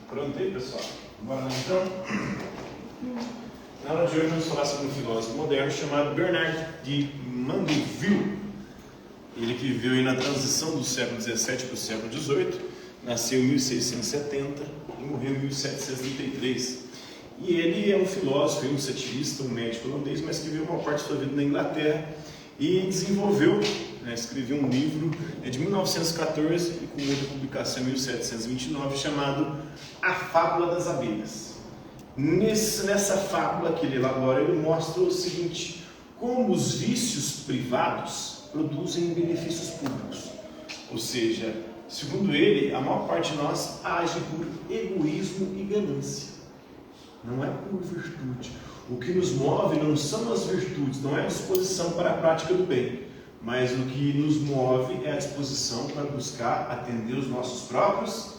Pronto aí, pessoal? Bora lá então? Na aula de hoje vamos falar sobre um filósofo moderno chamado Bernard de Mandeville. Ele que viveu aí na transição do século XVII para o século XVIII, nasceu em 1670 e morreu em 1733. E ele é um filósofo, um satirista, um médico holandês, mas que viveu uma parte da sua vida na Inglaterra e desenvolveu, escreveu um livro de 1914 e com outra publicação em 1729 chamado A Fábula das Abelhas. Nessa fábula que ele elabora, ele mostra o seguinte: como os vícios privados produzem benefícios públicos. Ou seja, segundo ele, a maior parte de nós age por egoísmo e ganância. Não é por virtude. O que nos move não são as virtudes, não é a disposição para a prática do bem, mas o que nos move é a disposição para buscar atender os nossos próprios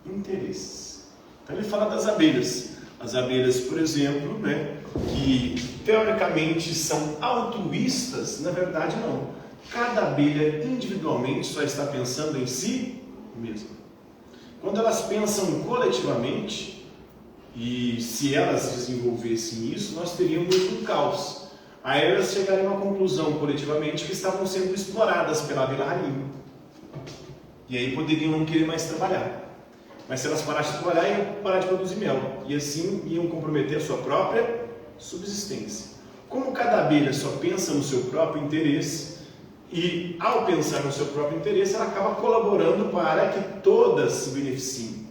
interesses. Então ele fala das abelhas. As abelhas, por exemplo, que teoricamente são altruístas, na verdade não. Cada abelha individualmente só está pensando em si mesma. Quando elas pensam coletivamente, e se elas desenvolvessem isso, nós teríamos um caos. Aí elas chegariam a uma conclusão coletivamente que estavam sendo exploradas pela abelha rainha. E aí poderiam não querer mais trabalhar. Mas se elas parassem de trabalhar, iam parar de produzir mel. E assim iam comprometer a sua própria subsistência. Como cada abelha só pensa no seu próprio interesse, e ao pensar no seu próprio interesse, ela acaba colaborando para que todas se beneficiem.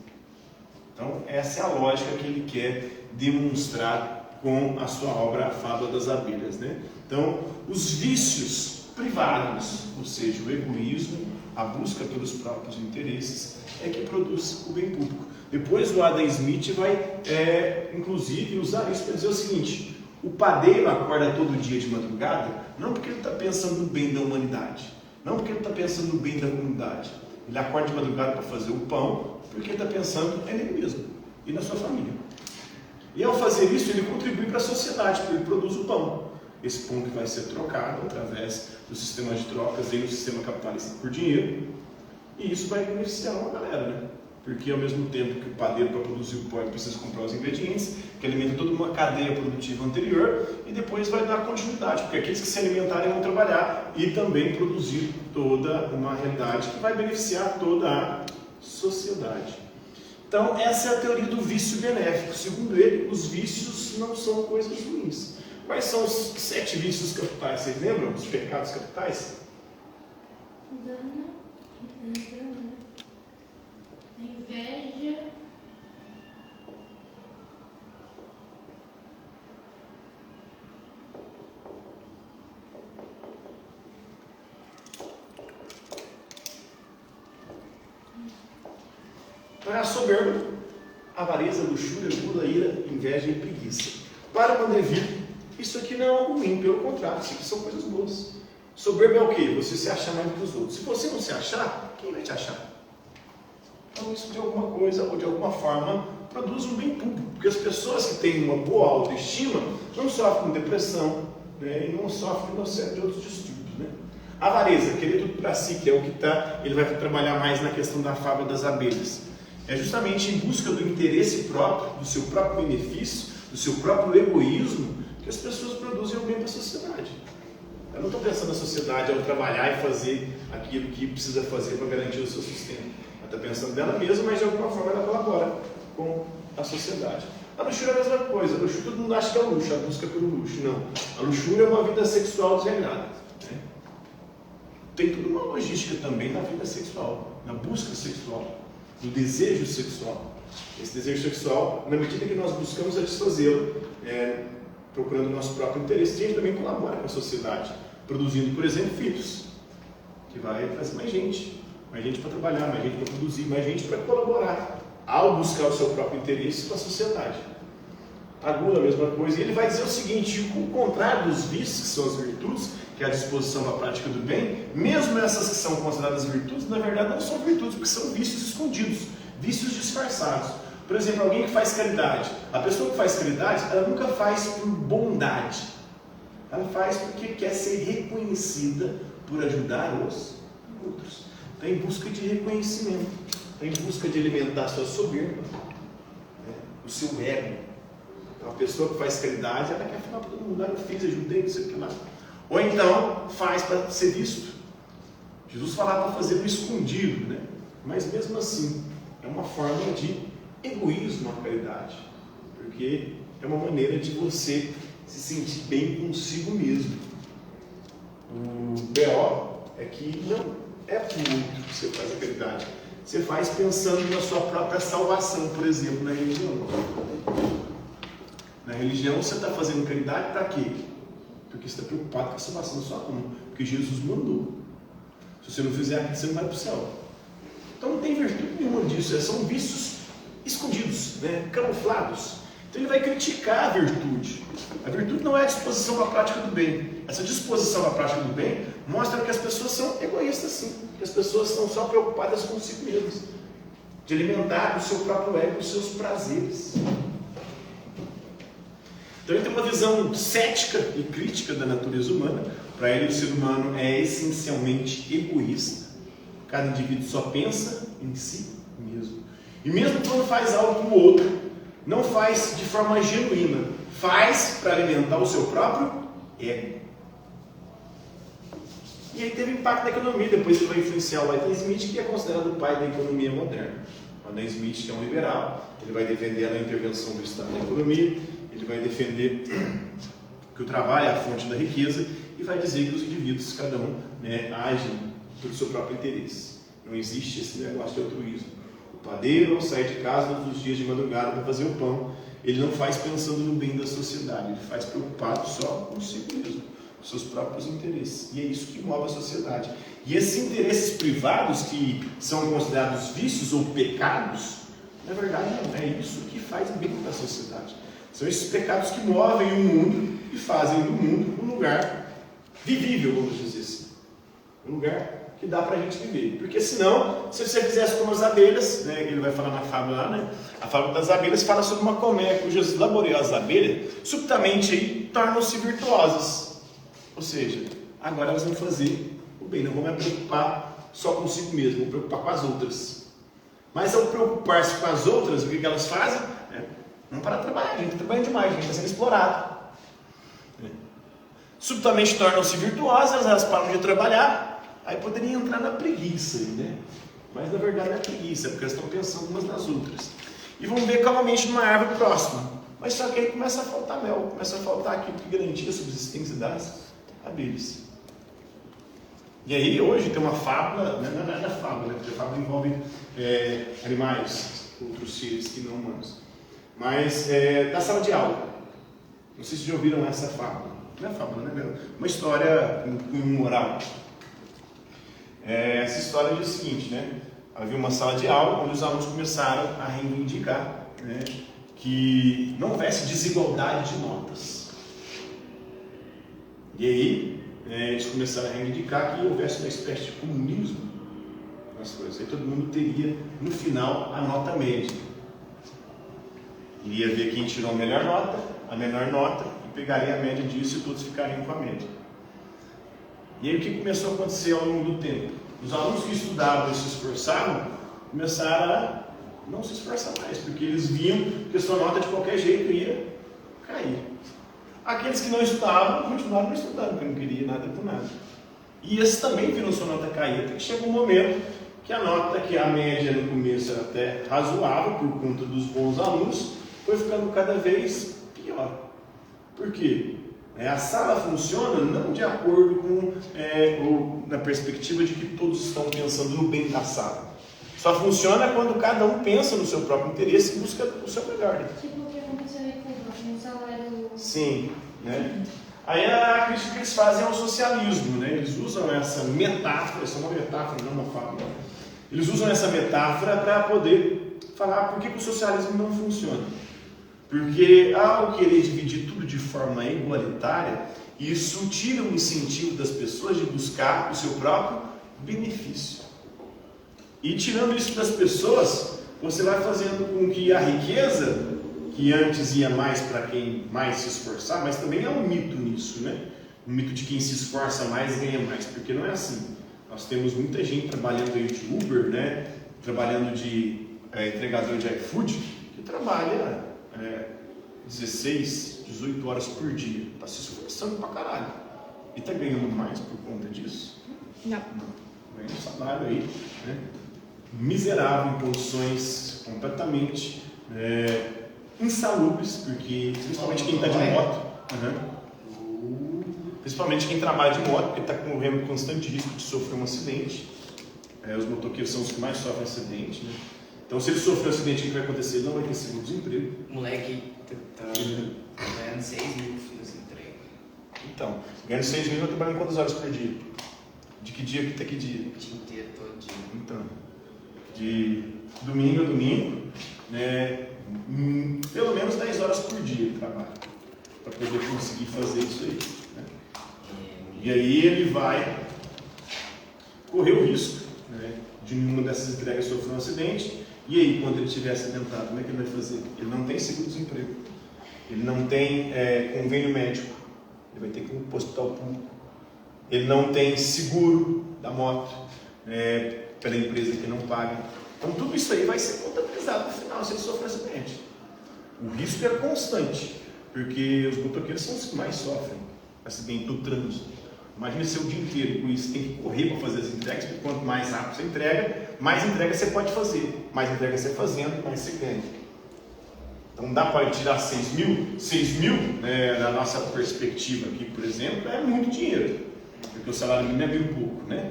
Então, essa é a lógica que ele quer demonstrar com a sua obra A Fábula das Abelhas. Então, os vícios privados, ou seja, o egoísmo, a busca pelos próprios interesses, é que produz o bem público. Depois o Adam Smith vai, inclusive, usar isso para dizer o seguinte: o padeiro acorda todo dia de madrugada, não porque ele está pensando no bem da humanidade, não porque ele está pensando no bem da comunidade. Ele acorda de madrugada para fazer o pão, porque ele está pensando nele mesmo e na sua família. E ao fazer isso, ele contribui para a sociedade, porque ele produz o pão. Esse pão que vai ser trocado através do sistema de trocas e do sistema capitalista por dinheiro. E isso vai beneficiar uma galera, Porque ao mesmo tempo que o padeiro, para produzir o pão, ele precisa comprar os ingredientes, que alimenta toda uma cadeia produtiva anterior, e depois vai dar continuidade, porque aqueles que se alimentarem vão trabalhar e também produzir toda uma realidade que vai beneficiar toda a sociedade. Então, essa é a teoria do vício benéfico. Segundo ele, os vícios não são coisas ruins. Quais são os 7 vícios capitais? Vocês lembram? Os pecados capitais? Inveja. Então é a soberba, avareza, luxúria, gula, ira, inveja e preguiça. Para Mandeville, isso aqui não é algo ruim, pelo contrário, isso aqui são coisas boas. Soberba é o quê? Você se achar mais do que os outros. Se você não se achar, quem vai te achar? Então isso de alguma coisa ou de alguma forma produz um bem público, porque as pessoas que têm uma boa autoestima não sofrem com depressão, e não sofrem com uma série de outros distúrbios. Avareza, querer tudo para si, que é o que ele vai trabalhar mais na questão da fábula das abelhas. É justamente em busca do interesse próprio, do seu próprio benefício, do seu próprio egoísmo, que as pessoas produzem o bem para a sociedade. Eu não estou pensando na sociedade ao trabalhar e fazer aquilo que precisa fazer para garantir o seu sustento. Ela está pensando dela mesma, mas de alguma forma ela colabora com a sociedade. A luxúria é a mesma coisa. A luxúria, todo mundo acha que é o luxo, a busca pelo luxo. Não. A luxúria é uma vida sexual desregrada. Tem toda uma logística também na vida sexual, na busca sexual, no desejo sexual. Esse desejo sexual, na medida que nós buscamos satisfazê-lo, procurando o nosso próprio interesse, a gente também colabora com a sociedade, produzindo, por exemplo, filhos, que vai trazer mais gente para trabalhar, mais gente para produzir, mais gente para colaborar, ao buscar o seu próprio interesse com a sociedade. A gula, a mesma coisa. E ele vai dizer o seguinte: o contrário dos vícios, que são as virtudes, que é a disposição à prática do bem, mesmo essas que são consideradas virtudes, na verdade não são virtudes, porque são vícios escondidos, vícios disfarçados. Por exemplo, alguém que faz caridade. A pessoa que faz caridade, ela nunca faz por bondade. Ela faz porque quer ser reconhecida por ajudar os outros. Está em busca de reconhecimento, está em busca de alimentar a sua soberba, o seu ego. Então, a pessoa que faz caridade, ela quer falar para todo mundo, eu fiz, ajudei, não sei o que lá. Ou então, faz para ser visto. Jesus falava para fazer no escondido, né? Mas mesmo assim, é uma forma de egoísmo a caridade. Porque é uma maneira de você se sentir bem consigo mesmo. O BO é que não é por outro que você faz a caridade. Você faz pensando na sua própria salvação, por exemplo, na religião. Na religião você está fazendo caridade para quê? Porque você está preocupado com a salvação da sua alma. Porque Jesus mandou. Se você não fizer aquilo, você não vai para o céu. Então não tem virtude nenhuma disso. São vícios escondidos, né? Camuflados. Então ele vai criticar a virtude. A virtude não é a disposição à prática do bem. Essa disposição à prática do bem mostra que as pessoas são egoístas, sim. Que as pessoas estão só preocupadas consigo mesmas. De alimentar o seu próprio ego, os seus prazeres. Então ele tem uma visão cética e crítica da natureza humana. Para ele, o ser humano é essencialmente egoísta. Cada indivíduo só pensa em si mesmo. E mesmo quando faz algo para o outro, não faz de forma genuína. Faz para alimentar o seu próprio ego. E aí teve impacto na economia. Depois ele vai influenciar o Adam Smith, que é considerado o pai da economia moderna. O Adam Smith, que é um liberal, ele vai defender a intervenção do Estado na economia. Ele vai defender que o trabalho é a fonte da riqueza e vai dizer que os indivíduos, cada um, agem pelo seu próprio interesse. Não existe esse negócio de altruísmo. O padeiro, ao sair de casa todos os dias de madrugada para fazer o pão, ele não faz pensando no bem da sociedade, ele faz preocupado só consigo mesmo, com seus próprios interesses. E é isso que move a sociedade. E esses interesses privados, que são considerados vícios ou pecados, na verdade não é isso que faz bem para a sociedade. São esses pecados que movem o mundo e fazem do mundo um lugar vivível, vamos dizer assim. Um lugar que dá para a gente viver. Porque senão, se você fizesse como as abelhas, né, ele vai falar na fábula lá, né? A fábula das abelhas fala sobre uma colmeia cujas laboriosas abelhas, subitamente aí, tornam-se virtuosas. Ou seja, agora elas vão fazer o bem, não vão me preocupar só consigo mesmo, vão preocupar com as outras. Mas ao preocupar-se com as outras, o que elas fazem? Não para de trabalhar, a gente está trabalhando demais, a gente está sendo explorado. Subitamente tornam-se virtuosas, elas param de trabalhar, aí poderiam entrar na preguiça, né? Mas na verdade não é preguiça, porque elas estão pensando umas nas outras. E vão ver calmamente numa árvore próxima. Mas só que aí começa a faltar mel, começa a faltar aquilo que garantia a subsistência das abelhas. E aí hoje tem uma fábula, não é fábula, né? Porque a fábula envolve animais, outros seres que não humanos. Mas da sala de aula. Não sei se já ouviram essa fábula. Não é fábula, né? Uma história com moral. Essa história diz o seguinte, né? Havia uma sala de aula onde os alunos começaram a reivindicar, né, que não houvesse desigualdade de notas. E aí eles começaram a reivindicar que houvesse uma espécie de comunismo nas coisas. Aí todo mundo teria, no final, a nota média. Iria ver quem tirou a melhor nota, a menor nota, e pegaria a média disso e todos ficariam com a média. E aí o que começou a acontecer ao longo do tempo? Os alunos que estudavam e se esforçavam, começaram a não se esforçar mais, porque eles viam que a sua nota de qualquer jeito ia cair. Aqueles que não estudavam, continuaram não estudando, porque não queria nada por nada. E esses também viram sua nota cair, até que chegou um momento que a nota, que a média no começo era até razoável, por conta dos bons alunos, foi ficando cada vez pior. Por quê? A sala funciona não de acordo com ou na perspectiva de que todos estão pensando no bem da sala. Só funciona quando cada um pensa no seu próprio interesse e busca o seu melhor. Tipo o que aconteceu aí com o salário. Sim, né? Aí a crítica que eles fazem é o socialismo, né? Eles usam essa metáfora, essa é uma metáfora, não uma fábula. Eles usam essa metáfora para poder falar por que o socialismo não funciona. Porque ao querer dividir tudo de forma igualitária, isso tira o incentivo das pessoas de buscar o seu próprio benefício. E tirando isso das pessoas, você vai fazendo com que a riqueza, que antes ia mais para quem mais se esforçar, mas também há um mito nisso, né? O mito de quem se esforça mais ganha mais, porque não é assim. Nós temos muita gente trabalhando aí de Uber, né? Trabalhando de entregador de iFood, que trabalha 16, 18 horas por dia. Está se esforçando pra caralho. E está ganhando mais por conta disso? Não. Ganha um salário aí, né? Miserável, em condições completamente insalubres, porque principalmente quem está de moto, principalmente quem trabalha de moto, porque está correndo constante risco de sofrer um acidente. Os motoqueiros são os que mais sofrem acidente, né? Então, se ele sofrer um acidente, o que vai acontecer? Ele não vai ter seguro-desemprego. O moleque tá ganhando 6 mil nesse emprego. Então, ganhando 6 mil, vai trabalhando quantas horas por dia? De que dia até que dia? O dia inteiro, todo dia. Então, de domingo a domingo, né, pelo menos 10 horas por dia de trabalho, para poder conseguir fazer isso aí, né? E aí ele vai correr o risco, né, de uma dessas entregas sofrer um acidente. E aí, quando ele estiver acidentado, como é que ele vai fazer? Ele não tem seguro-desemprego, ele não tem convênio médico, ele vai ter que ir para o hospital público, ele não tem seguro da moto, pela empresa que não paga. Então, tudo isso aí vai ser contabilizado no final se ele sofrer um acidente. O risco é constante, porque os motoqueiros são os que mais sofrem acidente do trânsito. Imagina ser o dia inteiro com isso, tem que correr para fazer as entregas, porque quanto mais rápido você entrega, mais entrega você pode fazer. Mais entrega você fazendo, mais você ganha. Então dá para tirar 6 mil? 6 mil, na nossa perspectiva aqui, por exemplo, é muito dinheiro. Porque o salário mínimo é bem pouco, né?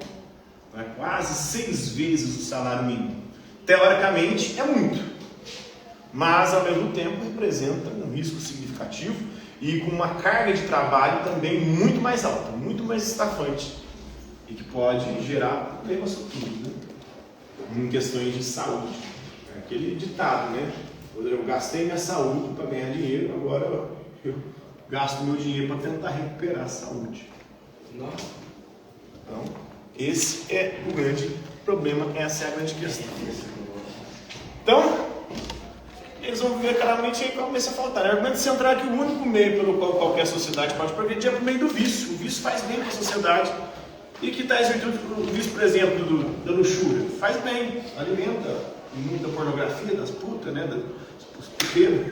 É quase 6 vezes o salário mínimo. Teoricamente é muito, mas ao mesmo tempo representa um risco significativo e com uma carga de trabalho também muito mais alta, muito mais estafante e que pode gerar problemas futuros, né? Em questões de saúde. É aquele ditado, né? Eu gastei minha saúde para ganhar dinheiro, agora eu gasto meu dinheiro para tentar recuperar a saúde. Nossa. Então, esse é o grande problema, essa é a grande questão. Então, eles vão viver claramente aí começa a faltar. O argumento central é que o único meio pelo qual qualquer sociedade pode progredir é por meio do vício. O vício faz bem para a sociedade. E que tais virtudes, o vício, por exemplo, da luxúria, faz bem, alimenta o mundo da pornografia, das putas, né? Dos puteiros.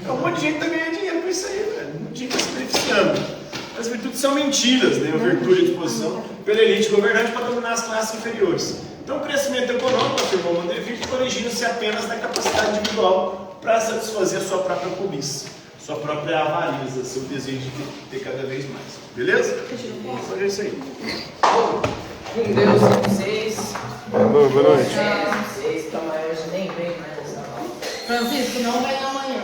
Um monte de gente está ganhando dinheiro com isso aí, velho. Um monte de gente está se beneficiando. As virtudes são mentiras, né? A virtude e a disposição pela elite governante para dominar as classes inferiores. Então, o crescimento econômico, afirmou Montevideo, origina-se apenas na capacidade individual para satisfazer a sua própria cobiça, sua própria avareza, seu desejo de ter cada vez mais. Beleza? É isso aí. Com Deus, vocês. Boa noite. Vocês, Tamael, nem vem mais nessa aula. Francisco, não vai amanhã.